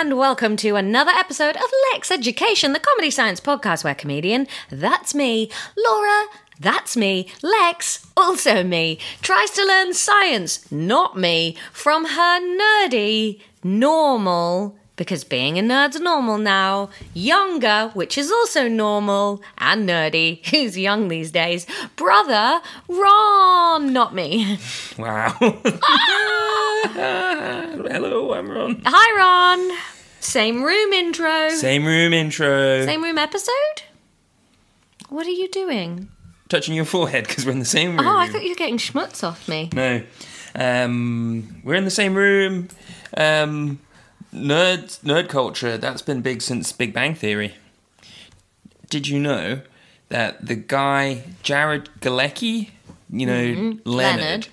and welcome to another episode of Lexx Education, the comedy science podcast where comedian, that's me, Laura, that's me, Lexx, also me, tries to learn science, not me, from her nerdy, normal, because being a nerd's normal now, younger, which is also normal, and nerdy, who's young these days, brother, Ron, not me. Wow. Hello, I'm Ron. Hi, Ron. Same room intro. Same room intro. Same room episode? What are you doing? Touching your forehead because we're in the same room. Oh, I thought you were getting schmutz off me. No. We're in the same room. Nerd culture, that's been big since Big Bang Theory. Did you know that the guy, Jared Galecki, Leonard.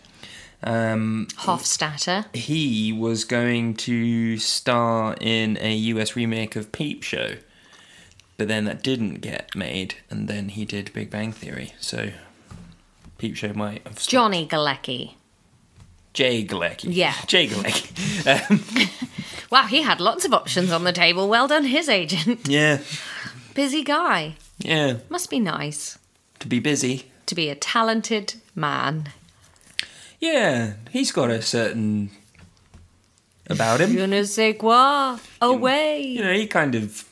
Hofstadter. He was going to star in a US remake of Peep Show. But then that didn't get made, and then he did Big Bang Theory. So Peep Show might have stopped. Johnny Galecki. Jay Galecki. Yeah. Jay Galecki. Wow, he had lots of options on the table. Well done, his agent. Yeah. Busy guy. Yeah. Must be nice. To be busy. To be a talented man. Yeah. He's got a certain about him. Je ne sais quoi. Away. He kind of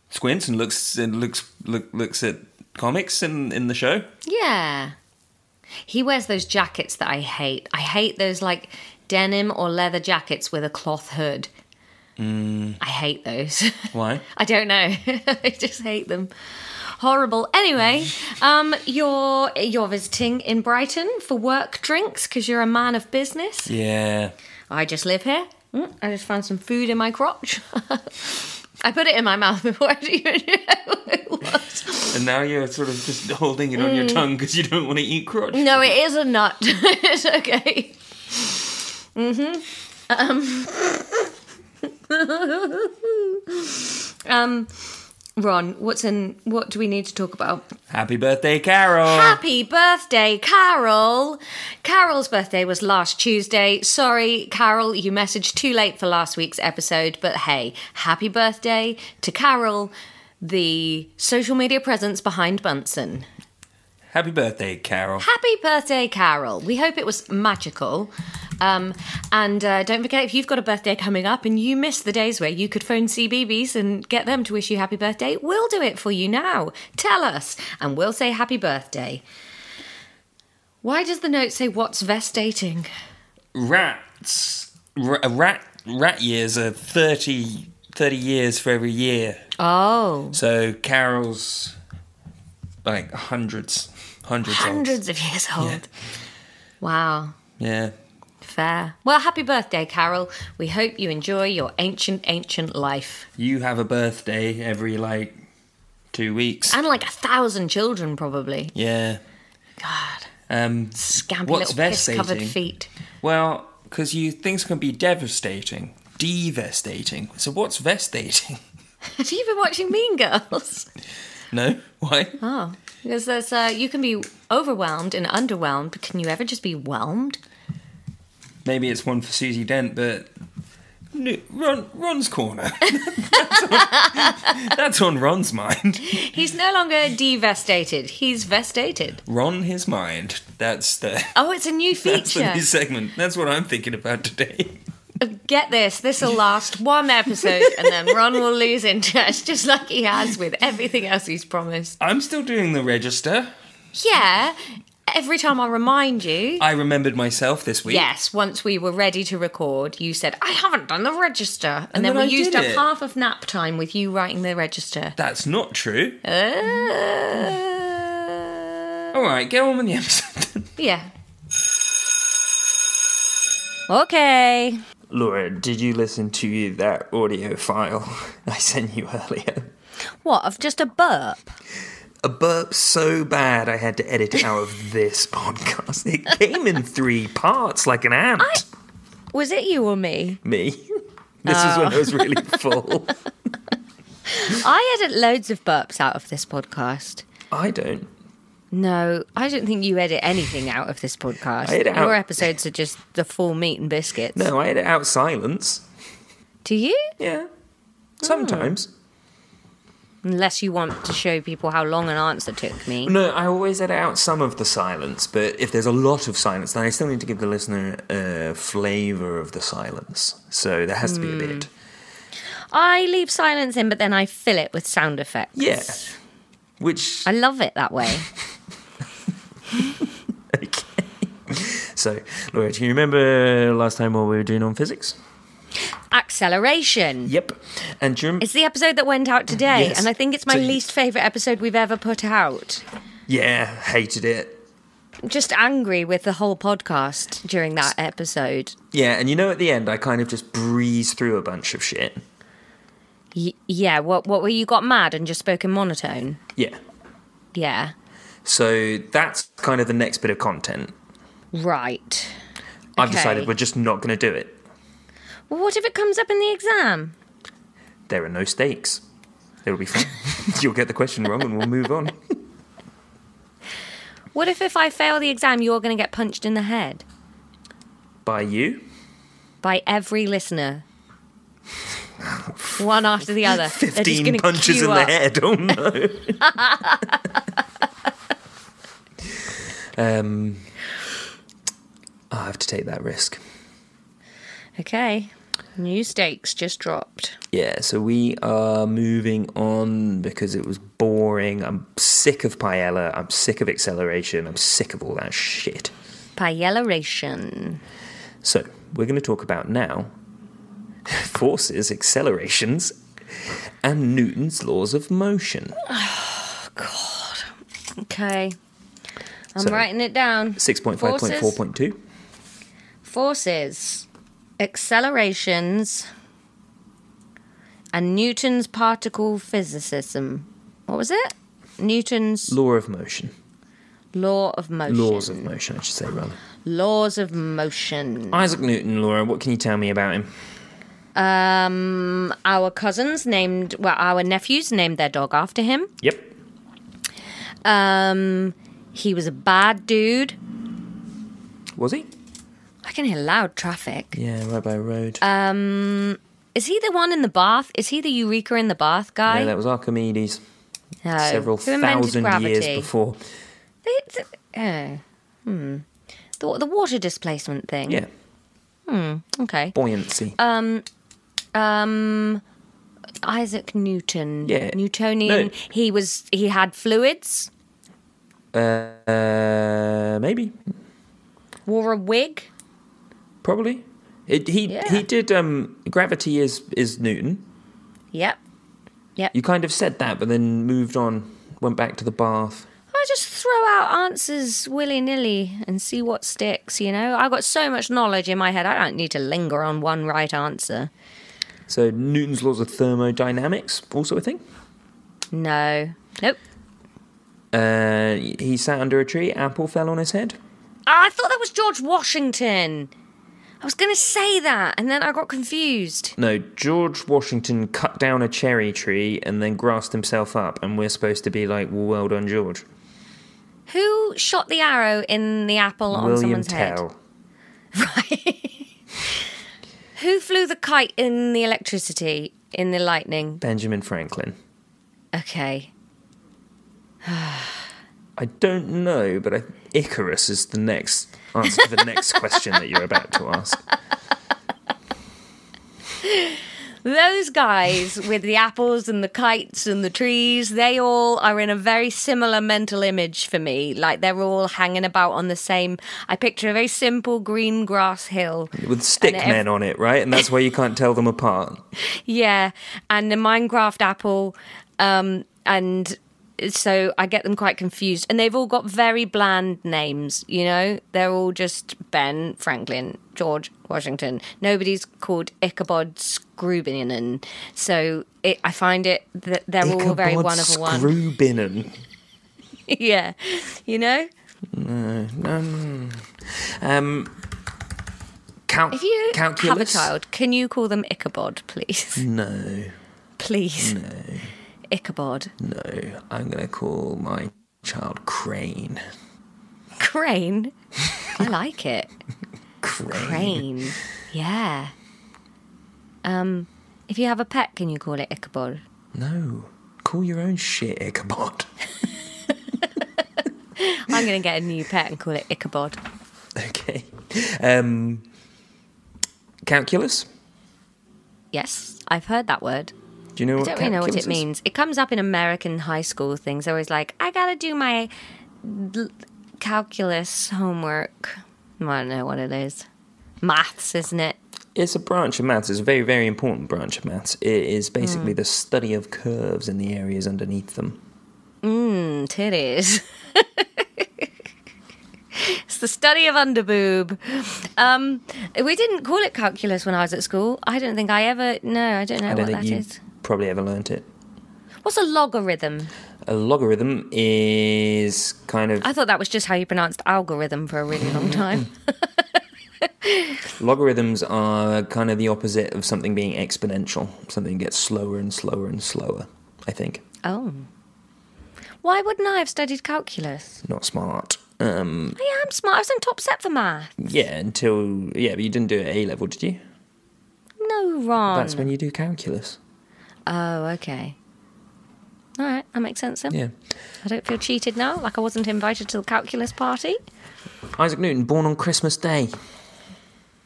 squints and looks at comics in the show. Yeah. He wears those jackets that I hate. I hate those, denim or leather jackets with a cloth hood. I hate those. Why? I don't know. I just hate them. Horrible. Anyway, you're visiting in Brighton for work drinks because you're a man of business. Yeah. I just live here. I just found some food in my crotch. I put it in my mouth before I even knew what it was. And now you're sort of just holding it on your tongue because you don't want to eat crotch. No, it is a nut. It's okay. Ron, what do we need to talk about? Happy birthday, Carol. Happy birthday, Carol. Carol's birthday was last Tuesday. Sorry, Carol, you messaged too late for last week's episode, but hey, happy birthday to Carol, the social media presence behind Bunsen. Happy birthday, Carol. Happy birthday, Carol. We hope it was magical. And don't forget, if you've got a birthday coming up and you missed the days where you could phone CBeebies and get them to wish you happy birthday, we'll do it for you now. Tell us, and we'll say happy birthday. Why does the note say what's vestating? Rats. Rat years are 30 years for every year. Oh. So Carol's hundreds old. Hundreds of years old. Yeah. Wow. Yeah. Fair. Well, happy birthday, Carol. We hope you enjoy your ancient life. You have a birthday every 2 weeks. And 1,000 children, probably. Yeah. God. Scampy What's little piss-covered feet. Well, because things can be devastating. Devastating. So what's vestating? Have you been watching Mean Girls? No? Why? Oh. Because there's, you can be overwhelmed and underwhelmed, but can you ever just be whelmed? Maybe it's one for Susie Dent, but Ron's corner. That's on Ron's mind. He's no longer devastated. He's vestated. Ron his mind. That's the... Oh, it's a new feature. That's the new segment. That's what I'm thinking about today. Get this. This will last one episode and then Ron will lose interest, just like he has with everything else he's promised. I'm still doing the register. Yeah. Every time I remind you... I remembered myself this week. Yes, once we were ready to record, you said, I haven't done the register. And then we used up half of nap time with you writing the register. That's not true. All right, get on with the episode. Yeah. Okay. Laura, did you listen to that audio file I sent you earlier? What, of just a burp? A burp so bad I had to edit it out of this podcast. It came in 3 parts like an ant. Was it you or me? Me. This is when I was really full. I edit loads of burps out of this podcast. I don't. No, I don't think you edit anything out of this podcast. Your episodes are just the full meat and biscuits. No, I edit out silence. Do you? Yeah. Sometimes. Unless you want to show people how long an answer took me. No, I always edit out some of the silence, but if there's a lot of silence, then I still need to give the listener a flavour of the silence. So there has to be a bit. I leave silence in, but then I fill it with sound effects. Yeah. Which... I love it that way. Okay. So, Laura, do you remember last time what we were doing on physics? Acceleration. Yep. And do you It's the episode that went out today, Yes. and I think it's my least favourite episode we've ever put out. Yeah, hated it. I'm just angry with the whole podcast during that episode. Yeah, and at the end, I kind of just breezed through a bunch of shit. Yeah, what were you got mad and just spoke in monotone? Yeah. Yeah. So that's kind of the next bit of content. Right. I've Okay. decided we're just not going to do it. Well, what if it comes up in the exam? There are no stakes. It'll be fun. You'll get the question wrong and we'll move on. What if I fail the exam, you're going to get punched in the head? By you? By every listener. One after the other. They're just 15 gonna punches queue in up. the head. Oh, no. I have to take that risk. Okay. New stakes just dropped. Yeah, so we are moving on because it was boring. I'm sick of paella. I'm sick of acceleration. I'm sick of all that shit. Paella-ration. So, we're going to talk about now forces, accelerations, and Newton's laws of motion. Oh, God. Okay. I'm So, writing it down. 6.5.4.2. Forces, accelerations, and Newton's particle physicism. What was it? Newton's Law of motion. law of motion. Laws of motion, I should say, rather. Laws of motion. Isaac Newton, Laura, what can you tell me about him? Our our nephews named their dog after him. Yep. He was a bad dude. Was he? I can hear loud traffic. Yeah, right by a road. Is he the one in the bath? Is he the Eureka in the bath guy? No, that was Archimedes. No. Several Who invented thousand gravity? years before. The water displacement thing. Yeah. Okay. Buoyancy. Isaac Newton. Yeah. Newtonian. No. He had fluids. Maybe. Wore a wig. Probably. He did. Gravity is Newton. Yep. You kind of said that, but then moved on, went back to the bath. I just throw out answers willy-nilly and see what sticks, I've got so much knowledge in my head, I don't need to linger on one right answer. So Newton's laws of thermodynamics, also a thing? No. Nope. He sat under a tree, apple fell on his head. I thought that was George Washington. I was going to say that, and then I got confused. No, George Washington cut down a cherry tree and then grassed himself up, and we're supposed to be like, well done, George. Who shot the arrow in the apple on William someone's Tell. head? Right. Who flew the kite in the electricity, in the lightning? Benjamin Franklin. Okay. I don't know, but Icarus is the next answer to the next question that you're about to ask. Those guys with the apples and the kites and the trees, they all are in a very similar mental image for me. Like they're all hanging about on the same... I picture a very simple green grass hill. With stick men on it, right? And that's why you can't tell them apart. Yeah, and the Minecraft apple, and so I get them quite confused. And they've all got very bland names, They're all just Ben Franklin, George Washington. Nobody's called Ichabod Screwbinen. So I find it that they're all very one of a one. Screwbinen. Yeah, No. If you calculus? have a child, can you call them Ichabod, please? No. Please. No. Ichabod. No. I'm going to call my child Crane. Crane? I like it. Crane. Crane. Yeah. If you have a pet, can you call it Ichabod? No. Call your own shit Ichabod. I'm going to get a new pet and call it Ichabod. Okay. Calculus? Yes, I've heard that word. Do you know I what don't really know what calculus it is? means. It comes up in American high school things. They're always like, I got to do my calculus homework. I don't know what it is. Maths, isn't it? It's a branch of maths. It's a very, very important branch of maths. It is basically the study of curves in the areas underneath them. Titties. It's the study of underboob. We didn't call it calculus when I was at school. I don't think I ever... No, I don't know what that is. Probably ever learnt it. What's a logarithm? A logarithm is kind of... I thought that was just how you pronounced algorithm for a really long time. Logarithms are kind of the opposite of something being exponential. Something gets slower and slower and slower, I think. Oh. Why wouldn't I have studied calculus? Not smart. I am smart. I was in top set for math. Yeah, but you didn't do it at A-level, did you? No, Ron. That's when you do calculus. Oh, okay. All right, that makes sense then. Yeah. I don't feel cheated now, like I wasn't invited to the calculus party. Isaac Newton, born on Christmas Day.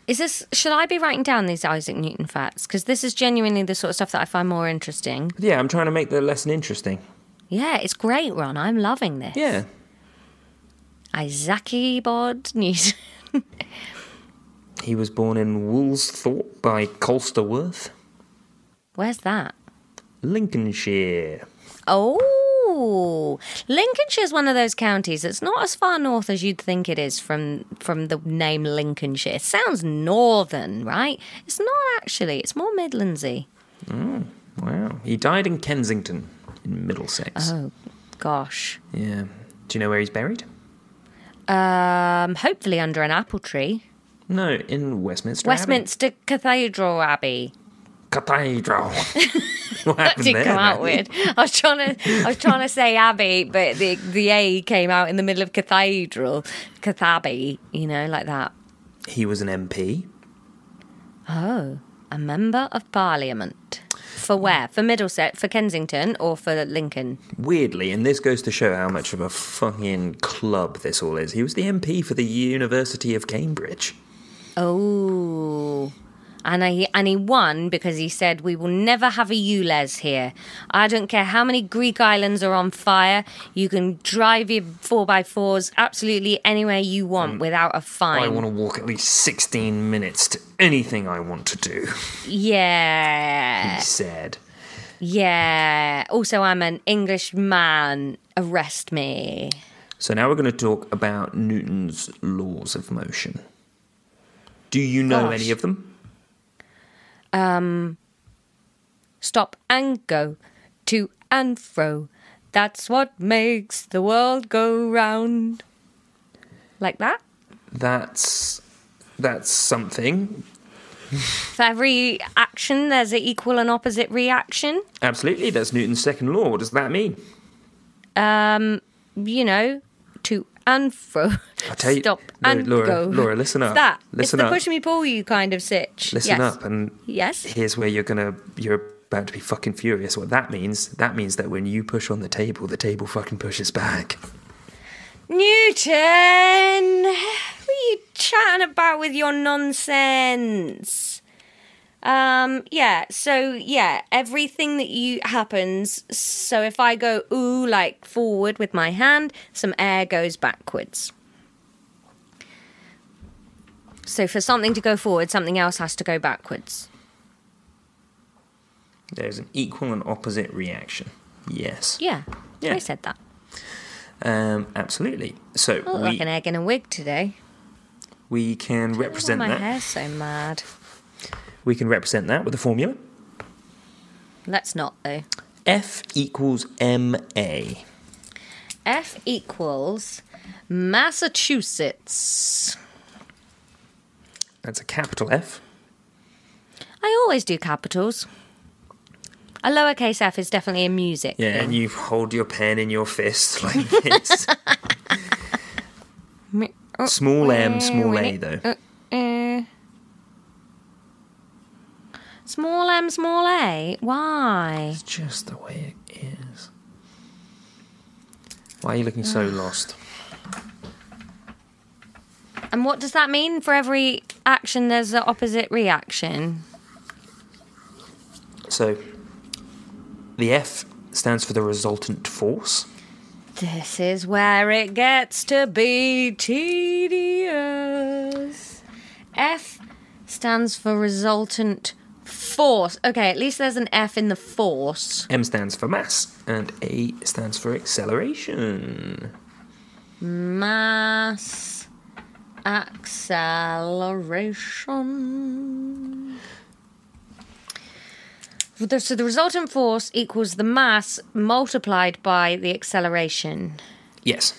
Should I be writing down these Isaac Newton facts? Because this is genuinely the sort of stuff that I find more interesting. Yeah, I'm trying to make the lesson interesting. Yeah, it's great, Ron. I'm loving this. Yeah. Isaac Newton. He was born in Woolsthorpe by Colsterworth, Where's that? Lincolnshire. Oh, Lincolnshire's one of those counties that's not as far north as you'd think it is from the name Lincolnshire. It sounds northern, right? It's not actually. It's more Midlandsy. Oh, wow. He died in Kensington, in Middlesex. Oh, gosh. Yeah. Do you know where he's buried? Hopefully under an apple tree. No, in Westminster Westminster Cathedral Abbey. Cathedral. What That happened did there, come out mate? weird. I was trying to say Abbey, but the A came out in the middle of cathedral. Cathabbey, like that. He was an MP. Oh, a member of Parliament. For where? For Middlesex, for Kensington, or for Lincoln? Weirdly, and this goes to show how much of a fucking club this all is, he was the MP for the University of Cambridge. Oh. And he won because he said, we will never have a ULEZ here. I don't care how many Greek islands are on fire. You can drive your 4x4s absolutely anywhere you want without a fine. I want to walk at least 16 minutes to anything I want to do. Yeah. He said. Yeah. Also, I'm an Englishman. Arrest me. So now we're going to talk about Newton's laws of motion. Do you know any of them? Stop and go, to and fro. That's what makes the world go round. Like that? That's something. For every action, there's an equal and opposite reaction. Absolutely, that's Newton's second law. What does that mean? To and fro. I'll tell you, Stop and go. Laura, listen up. It's that. Listen it's up. the push me pull you kind of sitch. Listen yes. up, and yes. Here's where you're about to be fucking furious. What that means that when you push on the table fucking pushes back. Newton, what are you chatting about with your nonsense? Everything that happens. So if I go ooh like forward with my hand, some air goes backwards. So for something to go forward, something else has to go backwards. There's an equal and opposite reaction. Yes. Yeah. I said that. Absolutely. So I look like an egg in a wig today. We can represent my that. My hair's so mad. We can represent that with a formula. Let's not, though. F equals MA. F equals Massachusetts. That's a capital F. I always do capitals. A lowercase f is definitely a music Yeah, thing. and you hold your pen in your fist like this. Small m, small a, though. Small m, small a? Why? It's just the way it is. Why are you looking so lost? And what does that mean? For every action, there's an opposite reaction. So, the F stands for the resultant force. This is where it gets to be tedious. F stands for resultant force. Okay, at least there's an F in the force. M stands for mass, and A stands for acceleration. Mass acceleration. So the resultant force equals the mass multiplied by the acceleration. Yes.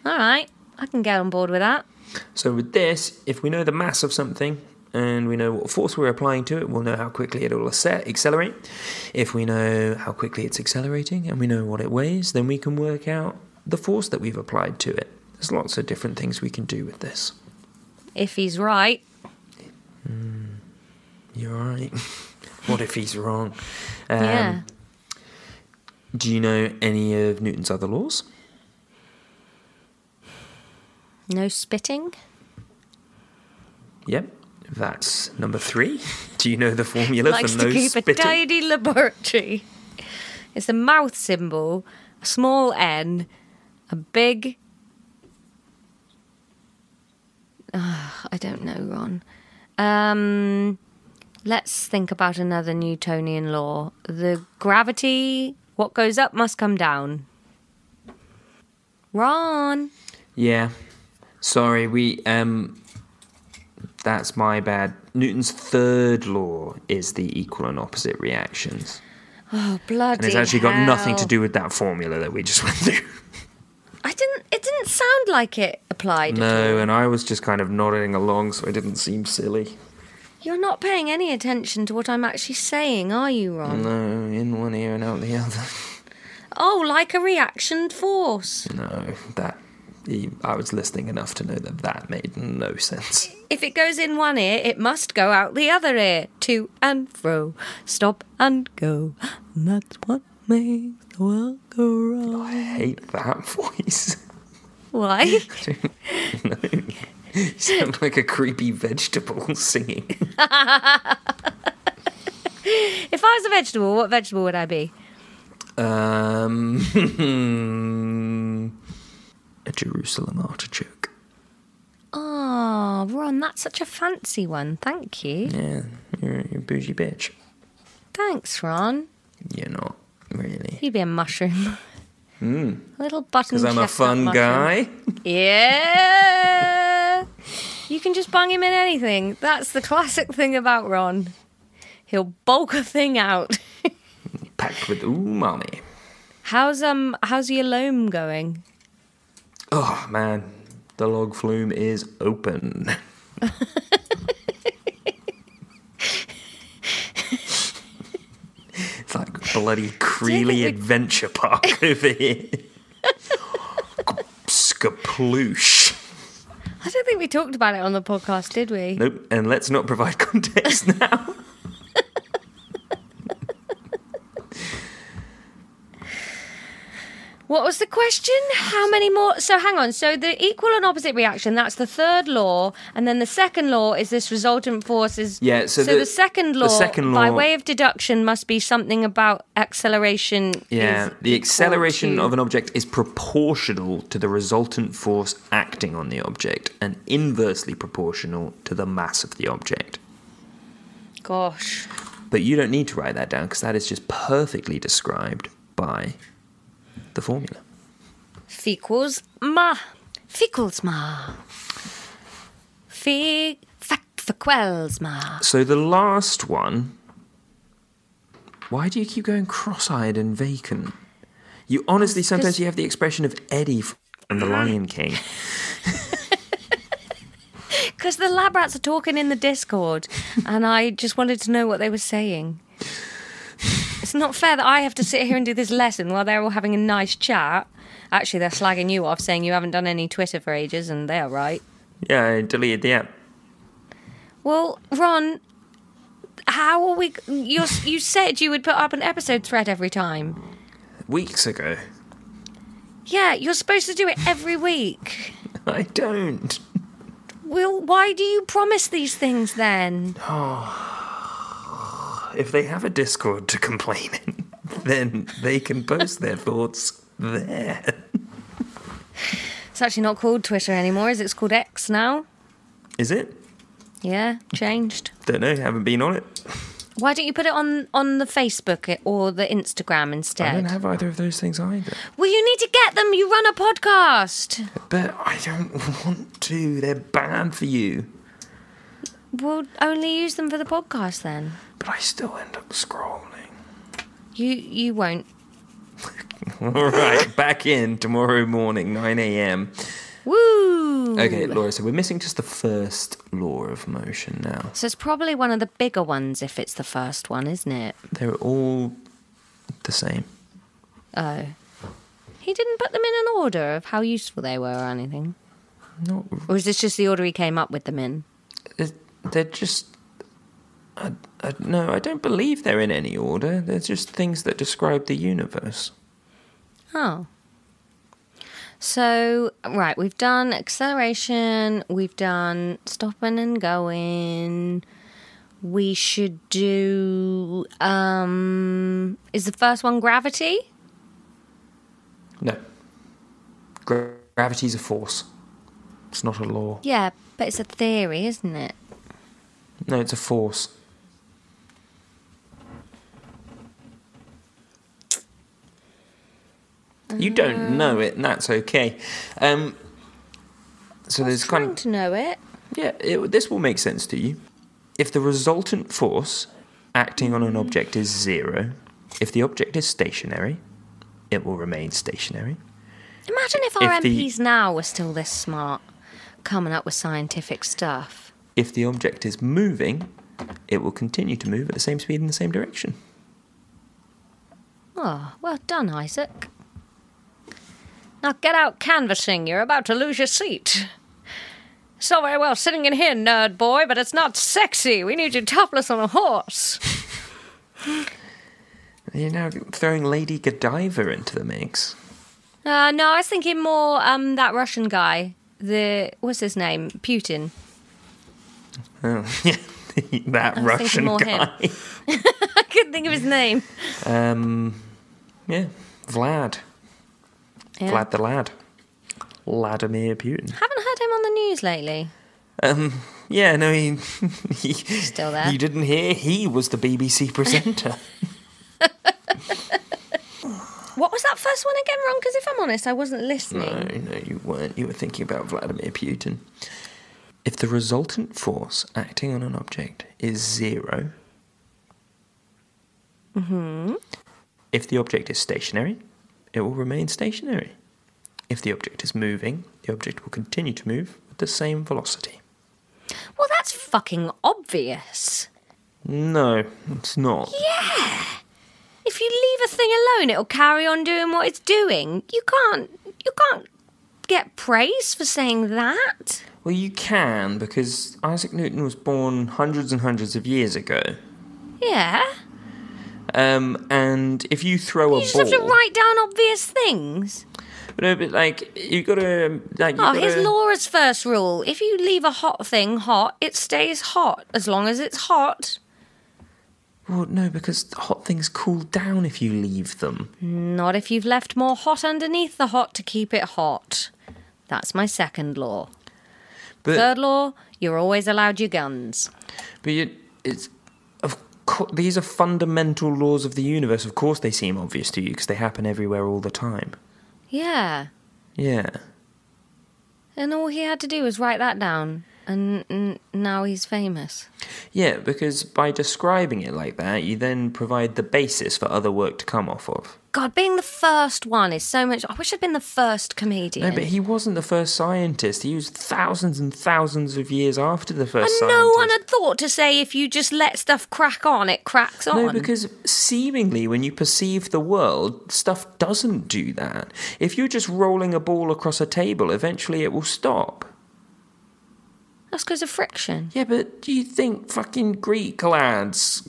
All right, I can get on board with that. So with this, if we know the mass of something and we know what force we're applying to it, we'll know how quickly it will accelerate. If we know how quickly it's accelerating and we know what it weighs, then we can work out the force that we've applied to it. There's lots of different things we can do with this. If he's right. You're right. What if he's wrong? Yeah. Do you know any of Newton's other laws? No spitting? Yep, that's number 3. Do you know the formula Likes for to no keep spitting? a tidy laboratory. It's a mouth symbol, a small n, a big... I don't know, Ron. Let's think about another Newtonian law. The gravity, what goes up must come down. Ron! Yeah. Sorry, that's my bad. Newton's third law is the equal and opposite reactions. Oh, bloody And it's actually got nothing to hell. do with that formula that we just went through. It didn't sound like it applied at all. No, and I was just kind of nodding along so it didn't seem silly. You're not paying any attention to what I'm actually saying, are you, Ron? No, in one ear and out the other. Oh, like a reaction force. No, I was listening enough to know that made no sense. If it goes in one ear, it must go out the other ear. To and fro, stop and go. That's what makes the world go wrong. I hate that voice. Why? No. You sound like a creepy vegetable singing. If I was a vegetable, what vegetable would I be? A Jerusalem artichoke. Oh, Ron, that's such a fancy one. Thank you. Yeah, you're a bougie bitch. Thanks, Ron. You're not, really. You'd be a mushroom. A little button Because I'm a chestnut fun mushroom. guy. Yeah. You can just bung him in anything. That's the classic thing about Ron. He'll bulk a thing out. Packed with umami. How's your loam going? Oh, man. The log flume is open. It's like a bloody Creeley adventure park over here. Skaploosh. I don't think we talked about it on the podcast, did we? Nope, and let's not provide context now. What was the question? How many more? So hang on. So the equal and opposite reaction, that's the third law. And then the second law is this resultant force is... Yeah, so the second law, by law- way of deduction, must be something about acceleration. Yeah, is the acceleration equal of to... an object is proportional to the resultant force acting on the object and inversely proportional to the mass of the object. Gosh. But you don't need to write that down because that is just perfectly described by the formula. Fequels ma. Fequels ma. Fequels ma. So the last one... Why do you keep going cross-eyed and vacant? You honestly, sometimes you have the expression of Eddie from The Lion King. Because the lab rats are talking in the Discord, and I just wanted to know what they were saying. It's not fair that I have to sit here and do this lesson while they're all having a nice chat. Actually, they're slagging you off, saying you haven't done any Twitter for ages, and they are right. Yeah, I deleted the app. Well, Ron, how are we... You said you would put up an episode thread every time. Weeks ago. Yeah, you're supposed to do it every week. I don't. Well, why do you promise these things then? If they have a Discord to complain in, then they can post their thoughts there. It's actually not called Twitter anymore, is it? It's called X now. Is it? Yeah, changed. Don't know, haven't been on it. Why don't you put it on the Facebook or the Instagram instead? I don't have either of those things either. Well, you need to get them. You run a podcast. But I don't want to. They're bad for you. Well, only use them for the podcast then. But I still end up scrolling. You won't. All right, back in tomorrow morning, 9 a.m. Woo! Okay, Laura, so we're missing just the first law of motion now. So it's probably one of the bigger ones if it's the first one, isn't it? They're all the same. Oh. He didn't put them in an order of how useful they were or anything? No. Or is this just the order he came up with them in? They're just... no, I don't believe they're in any order. They're just things that describe the universe. Oh. So, right, we've done acceleration, we've done stopping and going. We should do, is the first one gravity? No. Gravity's a force. It's not a law. Yeah, but it's a theory, isn't it? No, it's a force. You don't know it, and that's okay. So there's trying to know it. Yeah, this will make sense to you. If the resultant force acting on an object is 0, if the object is stationary, it will remain stationary. Imagine if our MPs now were still this smart, coming up with scientific stuff. If the object is moving, it will continue to move at the same speed in the same direction. Oh, well done, Isaac. Now get out canvassing, you're about to lose your seat. It's all very well sitting in here, nerd boy, but it's not sexy. We need you topless on a horse. You're now throwing Lady Godiva into the mix. No, I was thinking more that Russian guy. What's his name? Putin. Oh, yeah, that Russian guy. I couldn't think of his name. Yeah, Vlad. Yeah. Vlad the lad. Vladimir Putin. Haven't heard him on the news lately. Yeah, no, he still there. You didn't hear? He was the BBC presenter. What was that first one again, Ron? Because if I'm honest, I wasn't listening. No, you weren't. You were thinking about Vladimir Putin. If the resultant force acting on an object is 0, if the object is stationary, it will remain stationary. If the object is moving, the object will continue to move with the same velocity. Well, that's fucking obvious. No, it's not. Yeah. If you leave a thing alone, it'll carry on doing what it's doing. You can't get praise for saying that. Well, you can, because Isaac Newton was born hundreds and hundreds of years ago. Yeah. And if you throw a ball... You just have to write down obvious things. No, but, like, you gotta... Here's Laura's first rule. If you leave a hot thing hot, it stays hot, as long as it's hot. Well, no, because hot things cool down if you leave them. Not if you've left more hot underneath the hot to keep it hot. That's my second law. But, third law, you're always allowed your guns. But these are fundamental laws of the universe. Of course they seem obvious to you, because they happen everywhere all the time. Yeah. Yeah. And all he had to do was write that down. And now he's famous. Yeah, because by describing it like that, you then provide the basis for other work to come off of. God, being the first one is so much... I wish I'd been the first comedian. No, but he wasn't the first scientist. He was thousands and thousands of years after the first scientist. And no one had thought to say if you just let stuff crack on, it cracks on. No, because seemingly when you perceive the world, stuff doesn't do that. If you're just rolling a ball across a table, eventually it will stop. That's because of friction. Yeah, but do you think fucking Greek lads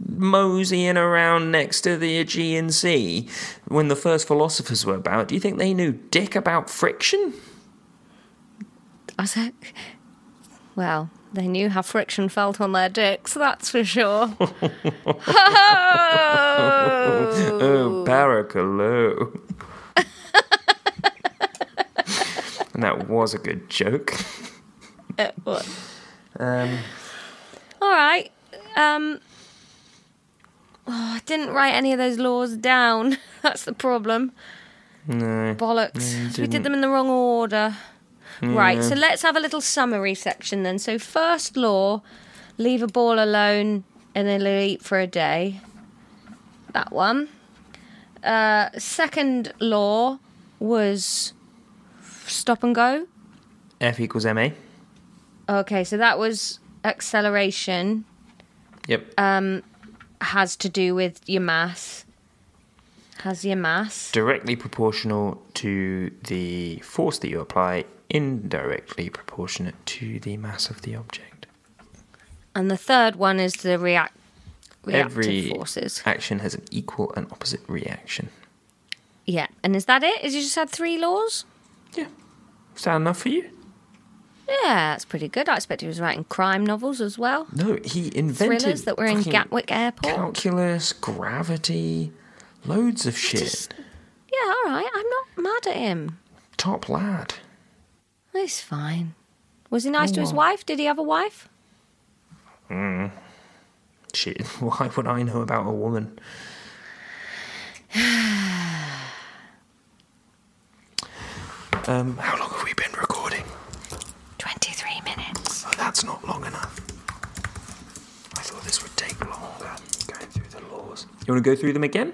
moseying around next to the Aegean Sea when the first philosophers were about, do you think they knew dick about friction? Well, they knew how friction felt on their dicks, that's for sure. Oh, Baracalo. And that was a good joke. What? Um, All right. I didn't write any of those laws down. That's the problem. no. Bollocks. We did them in the wrong order. Right, so let's have a little summary section then. So first law, leave a ball alone and it'll eat for a day. That one. Second law was stop and go. F equals ma. Okay, so that was acceleration. Yep. Has to do with your mass. Has your mass. Directly proportional to the force that you apply, indirectly proportionate to the mass of the object. And the third one is the reactive Every forces. action has an equal and opposite reaction. Yeah, and is that it? Is you just had 3 laws? Yeah. Is that enough for you? Yeah, that's pretty good. I expect he was writing crime novels as well. No, he invented Thrillers that were in fucking Gatwick Airport. calculus, gravity, loads of shit. Yeah, all right. I'm not mad at him. Top lad. He's fine. Was he nice to his wife? Did he have a wife? Shit, why would I know about a woman? How long have we been recording? 23 minutes. Oh, that's not long enough. I thought this would take longer, going through the laws. You want to go through them again?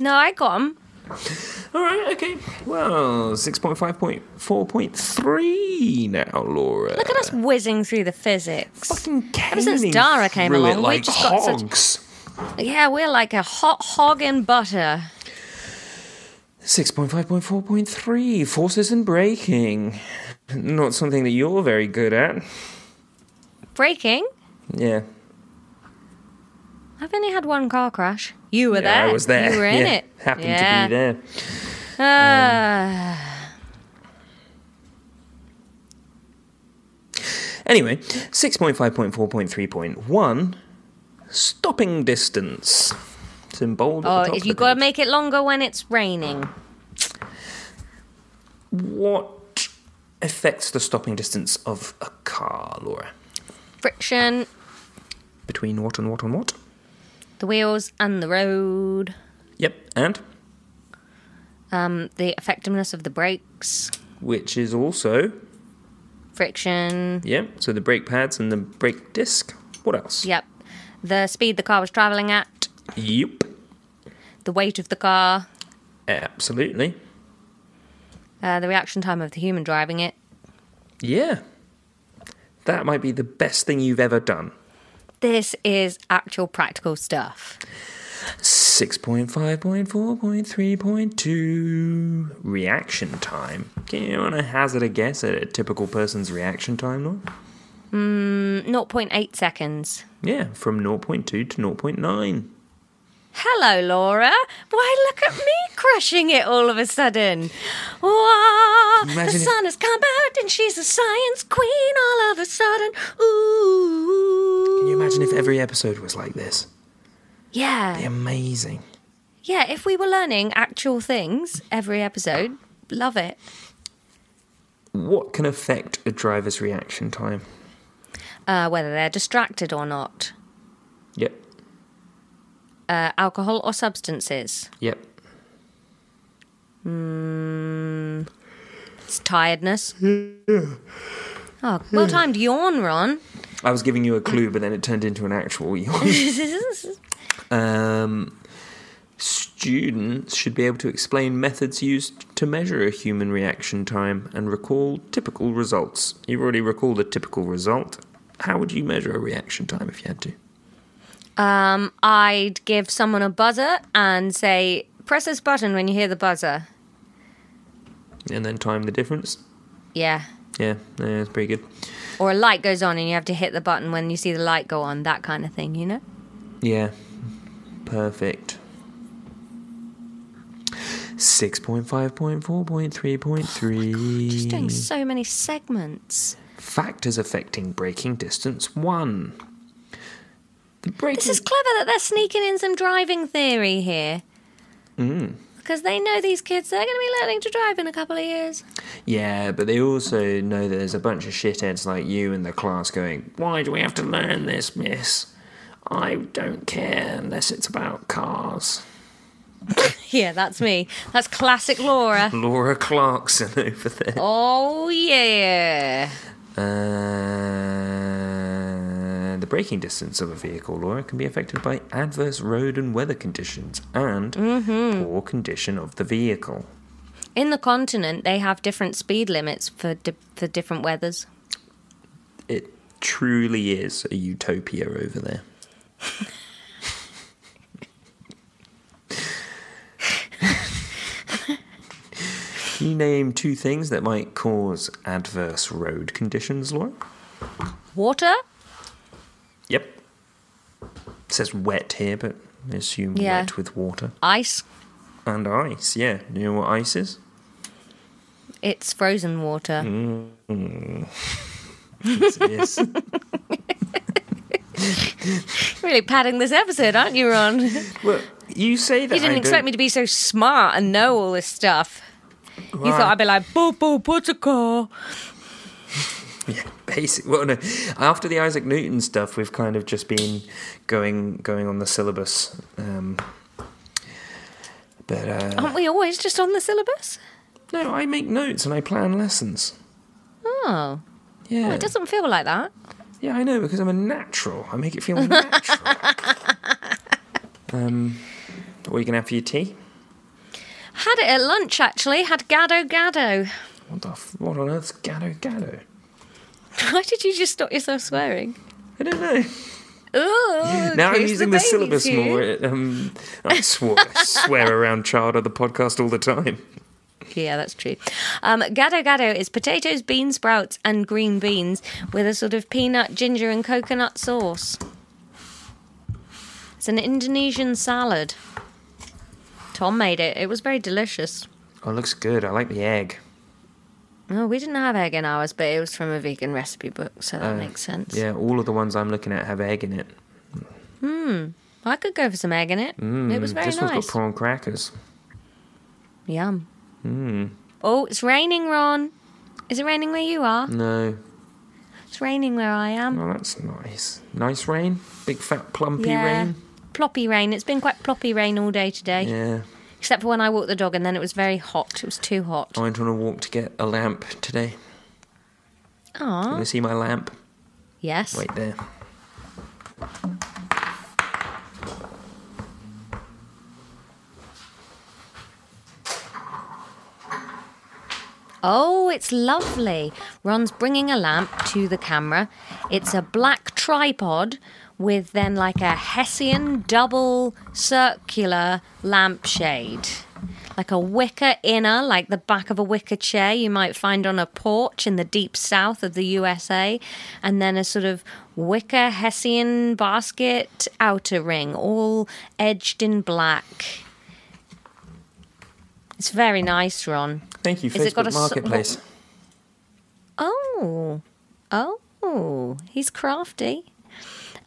No, I got him. All right, okay. Well, 6.5.4.3 now, Laura. Look at us whizzing through the physics. Fucking Ever since Dara came through it along, like we just got hogs. Yeah, we're like a hot hog in butter. 6.5.4.3 forces and braking. Not something that you're very good at. Braking? Yeah. I've only had one car crash. You were there. I was there. You were in Yeah, it. Happened to be there. Anyway, 6.5.4.3.1 stopping distance. It's in bold at the top of you the got to page. make it longer when it's raining. What affects the stopping distance of a car, Laura? Friction, Between what and what and what? the wheels and the road. Yep, and? The effectiveness of the brakes. Which is also, Friction. yep, so the brake pads and the brake disc. What else? Yep. The speed the car was travelling at. Yep. The weight of the car. Absolutely. The reaction time of the human driving it. Yeah. That might be the best thing you've ever done. This is actual practical stuff. 6.5.4.3.2 reaction time. Can you want to hazard a guess at a typical person's reaction time, Laura? 0.8 seconds. Yeah, from 0.2 to 0.9. Hello, Laura. Why, look at me crushing it all of a sudden. Whoa, the Imagine if- sun has come out and she's a science queen all of a sudden. Ooh. Can you imagine if every episode was like this? Yeah. It'd be amazing. Yeah, if we were learning actual things every episode, love it. What can affect a driver's reaction time? Whether they're distracted or not. Yep. Alcohol or substances. Yep. It's tiredness. Oh, well timed yawn, Ron. I was giving you a clue, but then it turned into an actual yawn. Students should be able to explain methods used to measure a human reaction time and recall typical results. You've already recalled a typical result. How would you measure a reaction time if you had to? I'd give someone a buzzer and say, press this button when you hear the buzzer. And then time the difference? Yeah. Yeah, it's pretty good. Or a light goes on and you have to hit the button when you see the light go on, that kind of thing, you know? Yeah, perfect. 6.5.4.3.3. Just doing so many segments. Factors affecting braking distance 1. This is clever that they're sneaking in some driving theory here. Because they know these kids, they're going to be learning to drive in a couple of years. Yeah, but they also know that there's a bunch of shitheads like you in the class going, why do we have to learn this, miss? I don't care unless it's about cars. Yeah, that's me. That's classic Laura. Laura Clarkson over there. Oh, yeah. The braking distance of a vehicle, Laura, can be affected by adverse road and weather conditions and poor condition of the vehicle. In the continent, they have different speed limits for different weathers. It truly is a utopia over there. Can you name 2 things that might cause adverse road conditions, Laura? Water? Yep. It says wet here, but I assume wet with water. Ice? And ice, yeah. You know what ice is? It's frozen water. Yes. Really padding this episode, aren't you, Ron? Well, you say that You didn't expect me to be so smart and know all this stuff. Well, You thought I'd be like, boop, boop, what's a car? Yeah, basically. Well, no. After the Issac Newton stuff, we've kind of just been going on the syllabus. Aren't we always just on the syllabus? No, I make notes and I plan lessons. Oh. Yeah. Well, it doesn't feel like that. Yeah, I know, because I'm a natural. I make it feel natural. What are you going to have for your tea? Had it at lunch, actually. Had gado. What on earth's gado? Why did you just stop yourself swearing? I don't know. Ooh, Now I'm using the syllabus too. more. I swear around child of the podcast all the time. Yeah, that's true. Gado is potatoes, bean sprouts, and green beans with a sort of peanut, ginger, and coconut sauce. It's an Indonesian salad. Tom made it. It was very delicious. Oh, it looks good. I like the egg. Oh, we didn't have egg in ours, but it was from a vegan recipe book, so that makes sense. Yeah, all of the ones I'm looking at have egg in it. I could go for some egg in it. It was very this nice. one's got prawn crackers. Yum. Oh, it's raining, Ron. Is it raining where you are? No. It's raining where I am. Oh, that's nice. Nice rain? Big fat plumpy rain? Ploppy rain. It's been quite ploppy rain all day today. Yeah. Except for when I walked the dog and then it was very hot. It was too hot. I went on a walk to get a lamp today. Aww. You want to see my lamp? Yes. Wait there. Oh, it's lovely. Ron's bringing a lamp to the camera. It's a black tripod with then like a Hessian double circular lampshade. Like a wicker inner, like the back of a wicker chair you might find on a porch in the deep south of the USA. And then a sort of wicker Hessian basket outer ring, all edged in black. It's very nice, Ron. Thank you, Facebook Marketplace. Oh, he's crafty.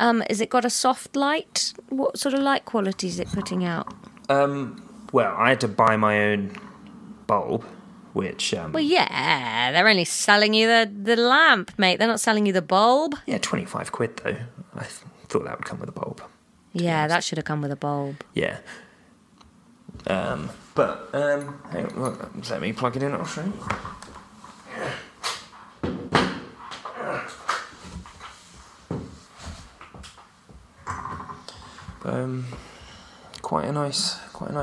Has it got a soft light? What sort of light quality is it putting out? Well, I had to buy my own bulb, which... Well, yeah, they're only selling you the lamp, mate. They're not selling you the bulb. Yeah, 25 quid, though. I thought that would come with a bulb. Yeah, that should have come with a bulb. Yeah. Hang on, let me plug it in, I'll show you. Quite a nice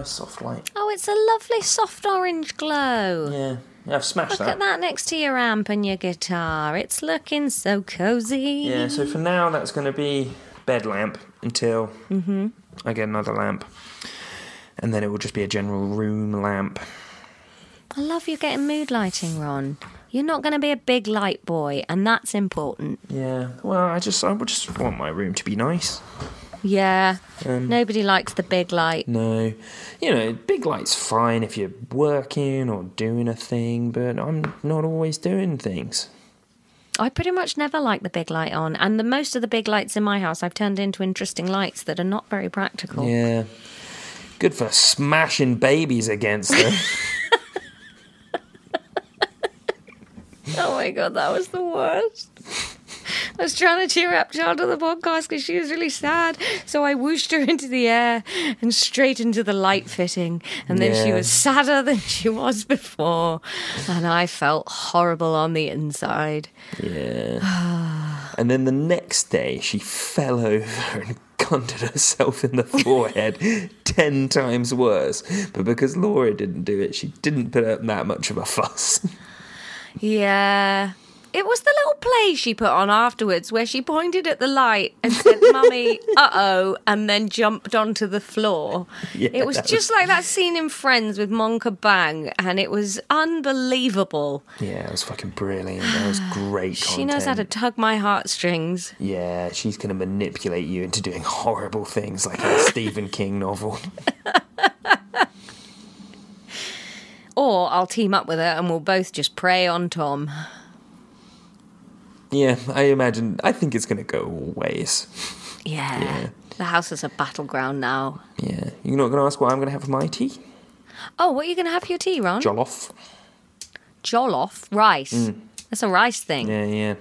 soft light. Oh, it's a lovely soft orange glow. Yeah, I've smashed Look that. at that next to your amp and your guitar. It's looking so cozy. Yeah, so for now that's going to be bed lamp until I get another lamp. And then it will just be a general room lamp. I love you getting mood lighting, Ron. You're not going to be a big light boy, and that's important. Yeah, well, I just want my room to be nice. Yeah, nobody likes the big light. No. Big light's fine if you're working or doing a thing, but I'm not always doing things. I pretty much never like the big light on, and most of the big lights in my house I've turned into interesting lights that are not very practical. Yeah. Good for smashing babies against them. Oh my God, that was the worst. I was trying to cheer up Child on the podcast because she was really sad. So I whooshed her into the air and straight into the light fitting. And then she was sadder than she was before. And I felt horrible on the inside. Yeah. And then the next day, she fell over and cunted herself in the forehead 10 times worse. But because Laura didn't do it, she didn't put up that much of a fuss. Yeah. It was the little play she put on afterwards where she pointed at the light and said, Mummy, uh-oh, and then jumped onto the floor. Yeah, it was just like that scene in Friends with Monka Bang, and it was unbelievable. Yeah, it was fucking brilliant. That was great content. She knows how to tug my heartstrings. Yeah, she's going to manipulate you into doing horrible things like a Stephen King novel. Or I'll team up with her and we'll both just prey on Tom. Yeah, I think it's going to go all ways. Yeah. The house is a battleground now. Yeah. You're not going to ask what I'm going to have for my tea? Oh, what are you going to have for your tea, Ron? Jollof. Jollof? Rice? That's a rice thing. Yeah.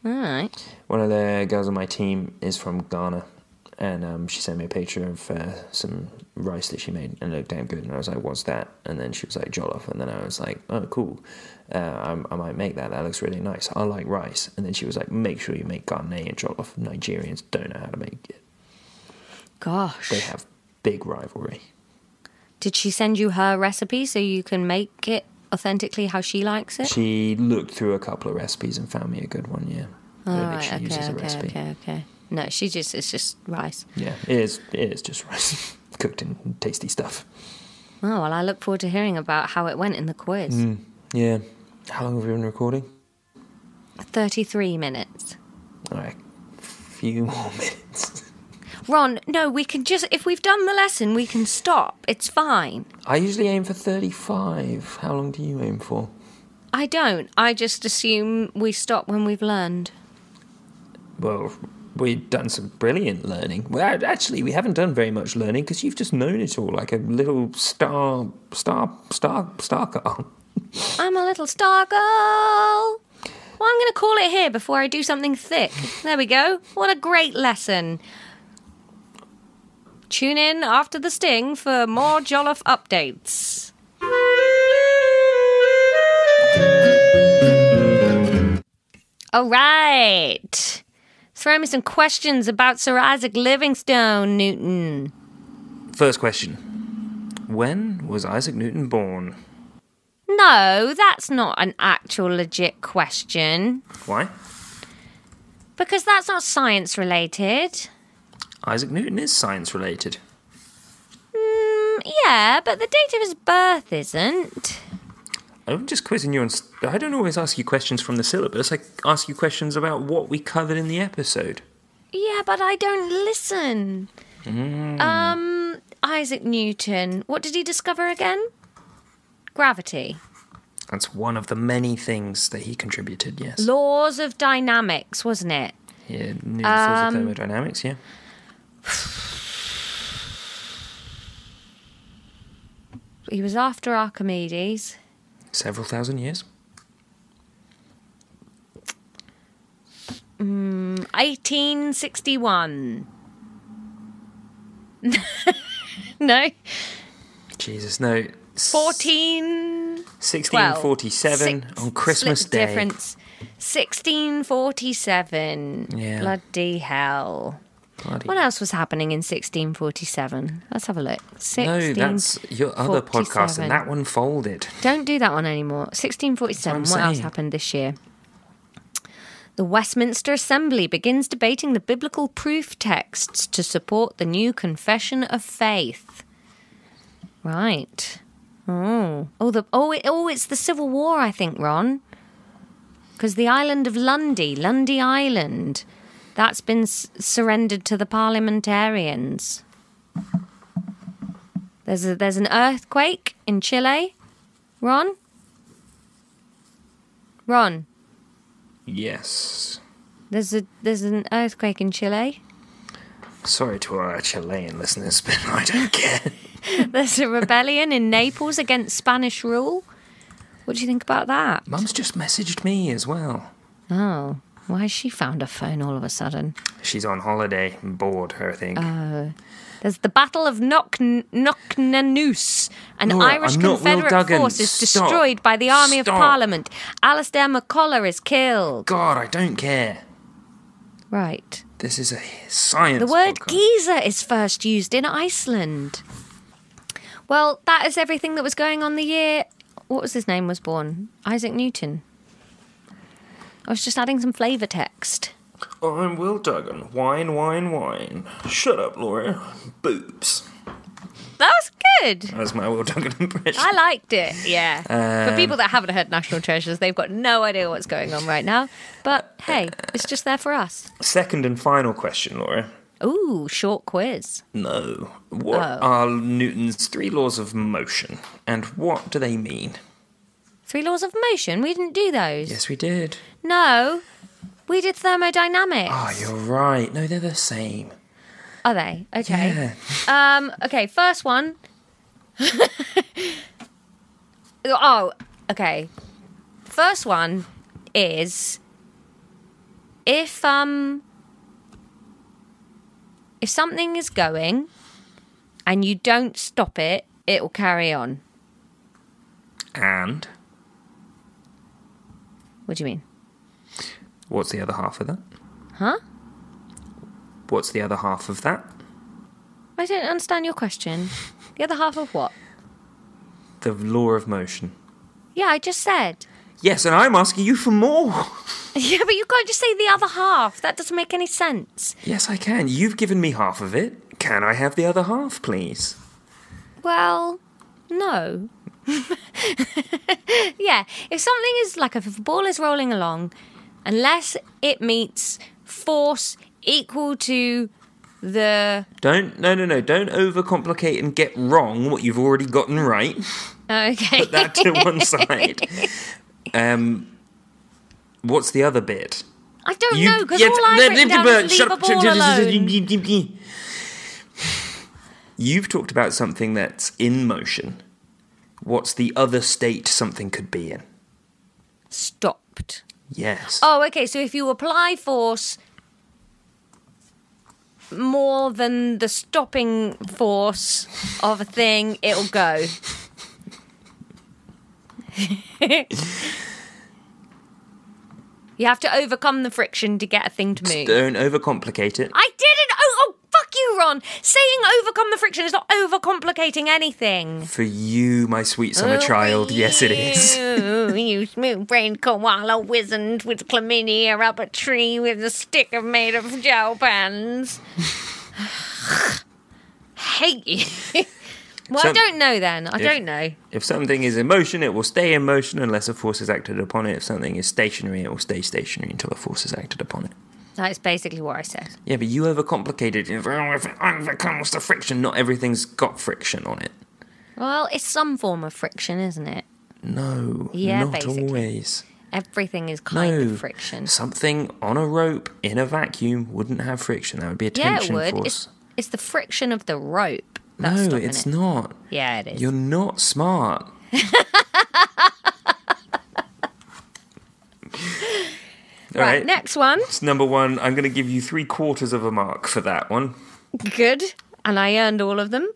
All right. One of the girls on my team is from Ghana, and she sent me a picture of some rice that she made, and it looked damn good, and I was like, what's that? And then she was like, jollof, and then I was like, oh, cool. I might make that looks really nice. I like rice. And then she was like, make sure you make Ghanaian jollof. Nigerians don't know how to make it. Gosh. They have big rivalry. Did she send you her recipe so you can make it authentically how she likes it? She looked through a couple of recipes and found me a good one, yeah. Okay. No, it's just rice. Yeah, it is just rice. Cooked in tasty stuff. Oh, well, I look forward to hearing about how it went in the quiz. Yeah. How long have we been recording? 33 minutes. All right. A few more minutes. Ron, no, we can just... If we've done the lesson, we can stop. It's fine. I usually aim for 35. How long do you aim for? I don't. I just assume we stop when we've learned. Well, we've done some brilliant learning. Well, actually, we haven't done very much learning because you've just known it all like a little star girl. I'm a little star girl. Well, I'm going to call it here before I do something thick. There we go. What a great lesson. Tune in after the sting for more Jollof updates. All right. Throw me some questions about Sir Isaac Livingstone, Newton. First question. When was Isaac Newton born? No, that's not an actual legit question. Why? Because that's not science related. Isaac Newton is science related. Yeah, but the date of his birth isn't. I'm just quizzing you on... I don't always ask you questions from the syllabus. I ask you questions about what we covered in the episode. Yeah, but I don't listen. Isaac Newton. What did he discover again? Gravity. That's one of the many things that he contributed, yes. Laws of dynamics, wasn't it? Yeah, Newton's laws of thermodynamics, yeah. He was after Archimedes. Several thousand years. 1861. No? Jesus, no. 1647 on Christmas Day. Difference. 1647. Yeah. Bloody hell. What else was happening in 1647? Let's have a look. No, that's your other podcast, and that one folded. Don't do that one anymore. 1647. What else happened this year? The Westminster Assembly begins debating the biblical proof texts to support the new Confession of Faith. Right. It's the Civil War, I think, Ron. Because the island of Lundy Island, that's been surrendered to the parliamentarians. There's an earthquake in Chile. Ron? Yes. There's an earthquake in Chile. Sorry to our Chilean listeners, but I don't care. There's a rebellion in Naples against Spanish rule. What do you think about that? Mum's just messaged me as well. Oh, why has she found a phone all of a sudden? She's on holiday and bored, I think. There's the Battle of Knocknanoose. An Laura, Irish I'm not Will Confederate Duggan. force is Stop. destroyed by the Army Stop. of Parliament. Alistair McCollar is killed. God, I don't care. Right. This is a science The word podcast. geezer is first used in Iceland. Well, that is everything that was going on the year... What was his name was born? Isaac Newton. I was just adding some flavour text. I'm Will Duggan. Wine, wine, wine. Shut up, Laura. Boobs. That was good. That's my Will Duggan impression. I liked it, yeah. For people that haven't heard National Treasures, they've got no idea what's going on right now. But hey, it's just there for us. Second and final question, Laura. Ooh, short quiz. No. What are Newton's 3 laws of motion, and what do they mean? 3 laws of motion? We didn't do those. Yes, we did. No, we did thermodynamics. Oh, you're right. No, they're the same. Are they? Okay. Yeah. Okay, first one. Oh, okay. First one is if something is going and you don't stop it, it will carry on. And? What do you mean? What's the other half of that? Huh? What's the other half of that? I don't understand your question. The other half of what? The law of motion. Yeah, I just said. Yes, and I'm asking you for more. Yeah, but you can't just say the other half. That doesn't make any sense. Yes, I can. You've given me half of it. Can I have the other half, please? Well, no. Yeah, if something is like if a ball is rolling along, unless it meets force equal to the... Don't overcomplicate and get wrong what you've already gotten right. Okay. Put that to one side. What's the other bit? I don't know, because all I've written down is leave a ball alone. You've talked about something that's in motion. What's the other state something could be in? Stopped. Yes. Oh, okay, so if you apply force more than the stopping force of a thing, it'll go. You have to overcome the friction to get a thing to move. Don't overcomplicate it. I didn't. Oh, fuck you, Ron. Saying overcome the friction is not overcomplicating anything. For you, my sweet summer child, yes it is. You smooth-brained koala wizened with chlamydia up a tree with a stick made of gel pens. Hate you. Well, I don't know then. I don't know. If something is in motion, it will stay in motion unless a force is acted upon it. If something is stationary, it will stay stationary until a force is acted upon it. That's basically what I said. Yeah, but you overcomplicated it. If it overcomes the friction, not everything's got friction on it. Well, it's some form of friction, isn't it? No, Yeah, not basically. always. Everything is kind No, of friction. Something on a rope in a vacuum wouldn't have friction. That would be a Yeah, it tension would. force. It's the friction of the rope. That's No, stopping it's it. not. Yeah, it is. You're not smart. Right, next one. It's number 1. I'm going to give you 3/4 of a mark for that one. Good. And I earned all of them.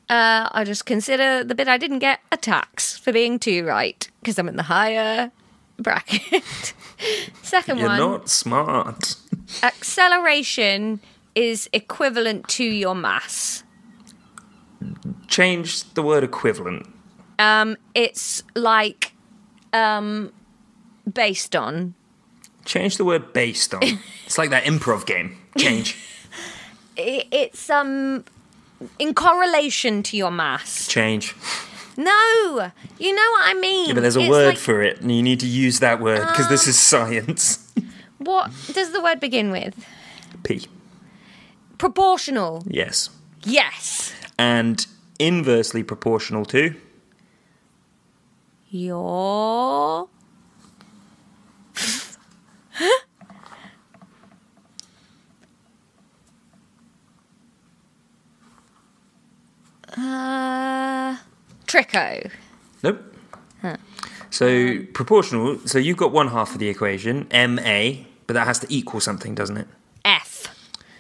I just consider the bit I didn't get a tax for being 2 right, because I'm in the higher bracket. Second You're one. not smart. Acceleration is equivalent to your mass. Change the word equivalent. It's like based on. Change the word based on. It's like that improv game. Change. It's in correlation to your mass. Change. No, you know what I mean. Yeah, but there's a word for it, and you need to use that word, because this is science. What does the word begin with? P. Proportional. Yes. Yes. And inversely proportional to? Your... Tricot. Nope. Huh. So proportional, so you've got one half of the equation, MA, but that has to equal something, doesn't it? F.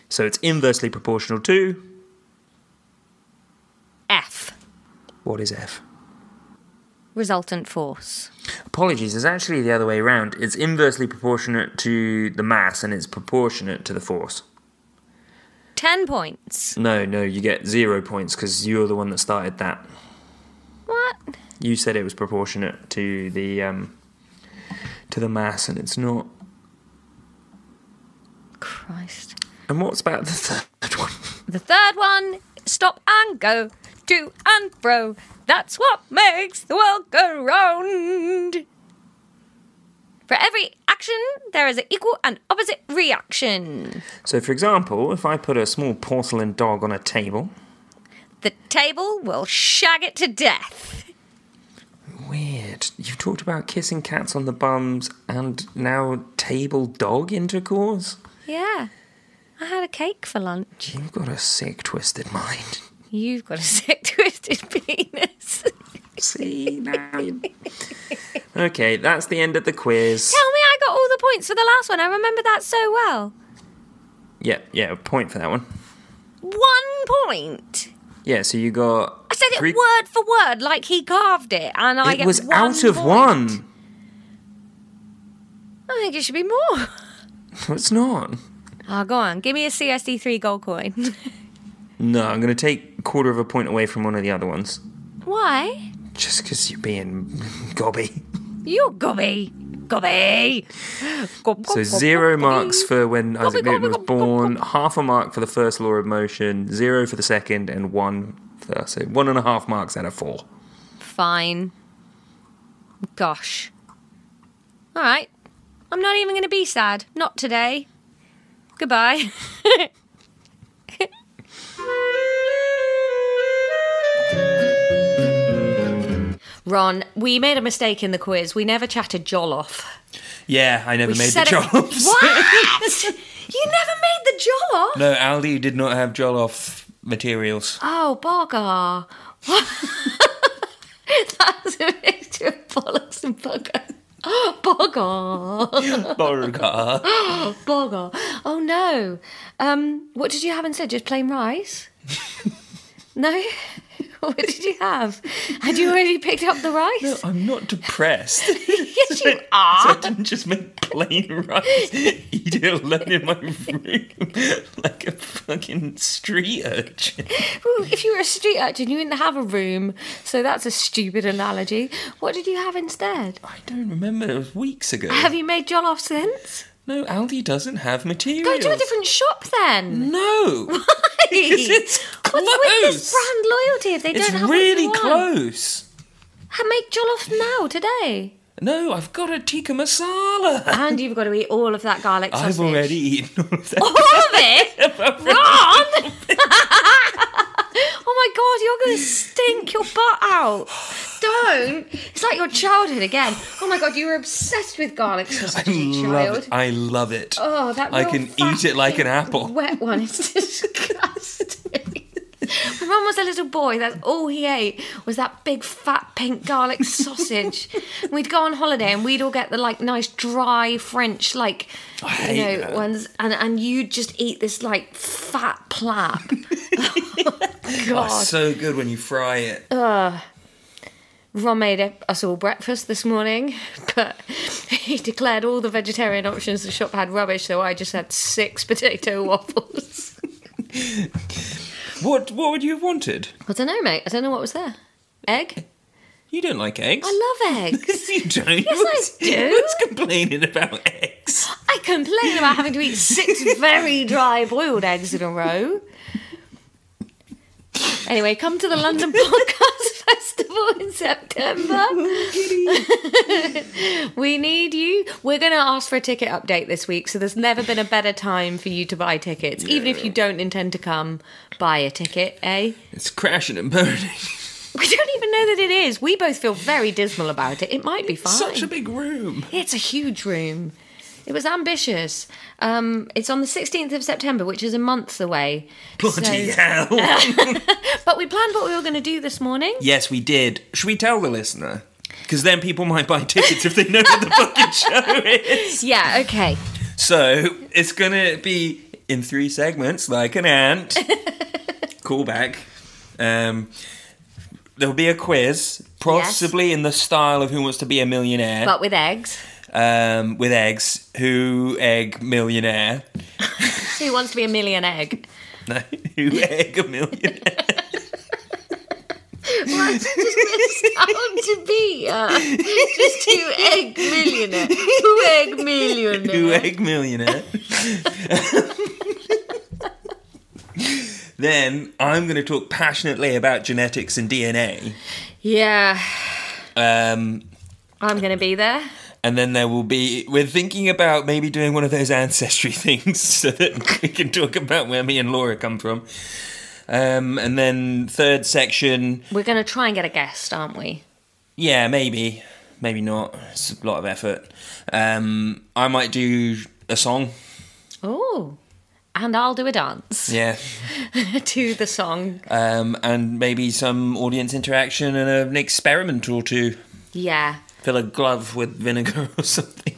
So it's inversely proportional to? F. What is F? Resultant force. Apologies, it's actually the other way around. It's inversely proportionate to the mass and it's proportionate to the force. 10 points. No, you get 0 points because you're the one that started that. What? You said it was proportionate to the mass and it's not. Christ. And what's about the third one? The third one, stop and go, to and fro. That's what makes the world go round. For every action, there is an equal and opposite reaction. So, for example, if I put a small porcelain dog on a table... The table will shag it to death. Weird. You've talked about kissing cats on the bums and now table dog intercourse? Yeah. I had a cake for lunch. You've got a sick, twisted mind. You've got a sick, twisted penis. See, now you... Okay, that's the end of the quiz. Tell me I got all the points for the last one. I remember that so well. Yeah, a point for that one. 1 point? Yeah, so you got... I said it word for word, like he carved it, and I get 1 point. It was out of 1. I think it should be more. No, it's not. Oh, go on. Give me a CSD3 gold coin. No, I'm going to take 1/4 point away from one of the other ones. Why? Just because you're being gobby. You're gobby. Gobby. So 0 marks for when Isaac Newton was born, 1/2 a mark for the first law of motion, 0 for the second, and 1 for... So 1.5 marks out of 4. Fine. Gosh. All right. I'm not even going to be sad. Not today. Goodbye. Ron, we made a mistake in the quiz. We never chatted jollof. Yeah, I never made the jollof. What? You never made the jollof? No, Aldi did not have jollof materials. Oh, bogger. That was a mixture of bollocks and bugger. Bogger. Burger. Bogger. Oh, no. What did you have instead? Just plain rice? No? What did you have? Had you already picked up the rice? No, I'm not depressed. Yes, you are. So I didn't just make plain rice, eat it alone in my room like a fucking street urchin. Ooh, if you were a street urchin, you wouldn't have a room. So that's a stupid analogy. What did you have instead? I don't remember. It was weeks ago. Have you made jollof since? No, Aldi doesn't have materials. Go to a different shop then. No. Why? Because it's close. What's with this brand loyalty if they don't have what you really want? close. Make jollof now, today. No, I've got a tikka masala. And you've got to eat all of that garlic sausage. I've already eaten all of that. All of it? Ron! Oh my God, you're going to stink your butt out. Don't. It's like your childhood again. Oh my God, you were obsessed with garlic sausage as a child. I love it. Oh, that I can eat it like an apple. Wet one is disgusting. My mum was a little boy. That's all he ate was that big fat pink garlic sausage. And we'd go on holiday and we'd all get the nice dry French ones, and you'd just eat this fat plap. Oh, God. Oh, so good when you fry it. Ron made us all breakfast this morning, but he declared all the vegetarian options the shop had rubbish, so I just had 6 potato waffles. What would you have wanted? I don't know, mate. I don't know what was there. Egg? You don't like eggs? I love eggs. You don't? Yes, I do. Who's complaining about eggs? I complain about having to eat 6 very dry boiled eggs in a row. Anyway, come to the London Podcast festival in September. We need you. We're going to ask for a ticket update this week, so there's never been a better time for you to buy tickets. Yeah. Even if you don't intend to come, buy a ticket, eh? It's crashing and burning. We don't even know that it is. We both feel very dismal about it. It might be fine. Such a big room. It's a huge room. It was ambitious. It's on the 16th of September, which is a month away. Bloody hell. But we planned what we were going to do this morning. Yes, we did. Should we tell the listener? Because then people might buy tickets if they know what the fucking show is. Yeah, okay. So, it's going to be in 3 segments, like an ant. Callback. There'll be a quiz, possibly in the style of Who Wants to Be a Millionaire. But with eggs. With eggs. Who Egg Millionaire. Who wants to be a million egg? No, Who Egg a Millionaire. What does it sound to be? Just Who Egg Millionaire. Who Egg Millionaire. Who Egg Millionaire. Then I'm going to talk passionately about genetics and DNA. Yeah. I'm going to be there. And then there will be... We're thinking about maybe doing one of those ancestry things so that we can talk about where me and Laura come from. And then third section... We're going to try and get a guest, aren't we? Yeah, maybe. Maybe not. It's a lot of effort. I might do a song. Oh. And I'll do a dance. Yeah. To the song. And maybe some audience interaction and an experiment or two. Yeah. Fill a glove with vinegar or something.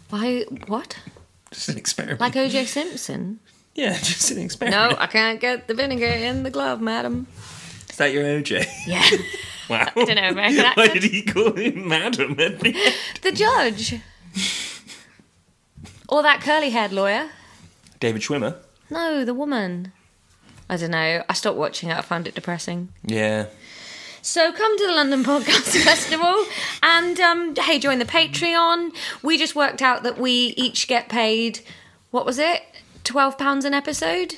Why? What? Just an experiment. Like O.J. Simpson? Yeah, just an experiment. No, I can't get the vinegar in the glove, madam. Is that your O.J.? Yeah. Wow. I don't know, American accent. Why did he call him madam at the end? The judge. Or that curly-haired lawyer. David Schwimmer? No, the woman. I don't know. I stopped watching it. I found it depressing. Yeah. So come to the London Podcast Festival and, hey, join the Patreon. We just worked out that we each get paid, what was it? £12 an episode?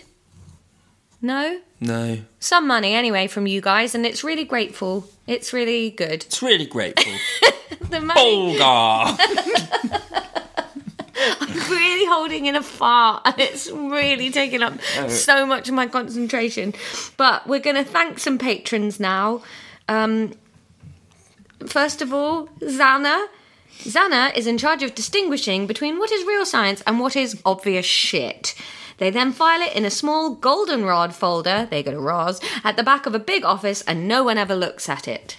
No? No. Some money, anyway, from you guys, and it's really grateful. It's really good. It's really grateful. The money... Bolgar! I'm really holding in a fart and it's really taking up so much of my concentration. But we're going to thank some patrons now. First of all, Zana. Zana is in charge of distinguishing between what is real science and what is obvious shit. They then file it in a small goldenrod folder, they go to Roz, at the back of a big office and no one ever looks at it.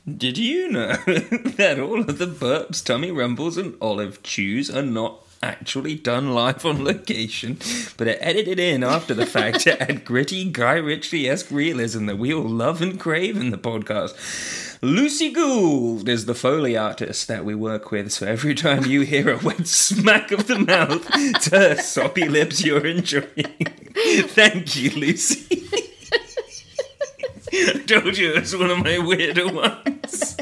Did you know that all of the burps, tummy rumbles and olive chews are not actually done live on location, but are edited in after the fact to add gritty Guy Ritchie-esque realism that we all love and crave in the podcast? Lucy Gould is the Foley artist that we work with, so every time you hear a wet smack of the mouth to her soppy lips you're enjoying. Thank you, Lucy. I told you it was one of my weirder ones.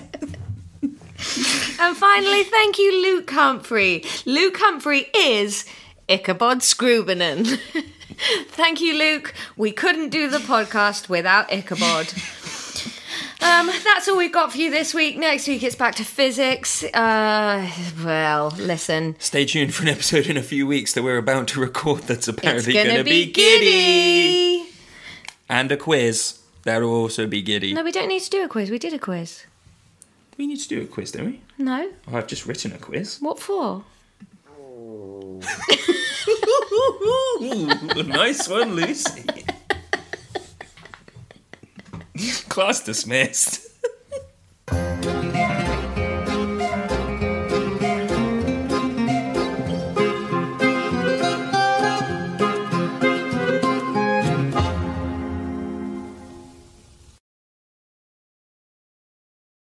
And finally, thank you, Luke Humphrey. Luke Humphrey is Ichabod Scrubinen. Thank you, Luke. We couldn't do the podcast without Ichabod. That's all we've got for you this week. Next week it's back to physics. Well, listen. Stay tuned for an episode in a few weeks that we're about to record that's apparently going to be giddy. And a quiz. That'll also be giddy. No, we don't need to do a quiz. We did a quiz. We need to do a quiz, don't we? No. Oh, I've just written a quiz. What for? Nice one, Lucy. Class dismissed.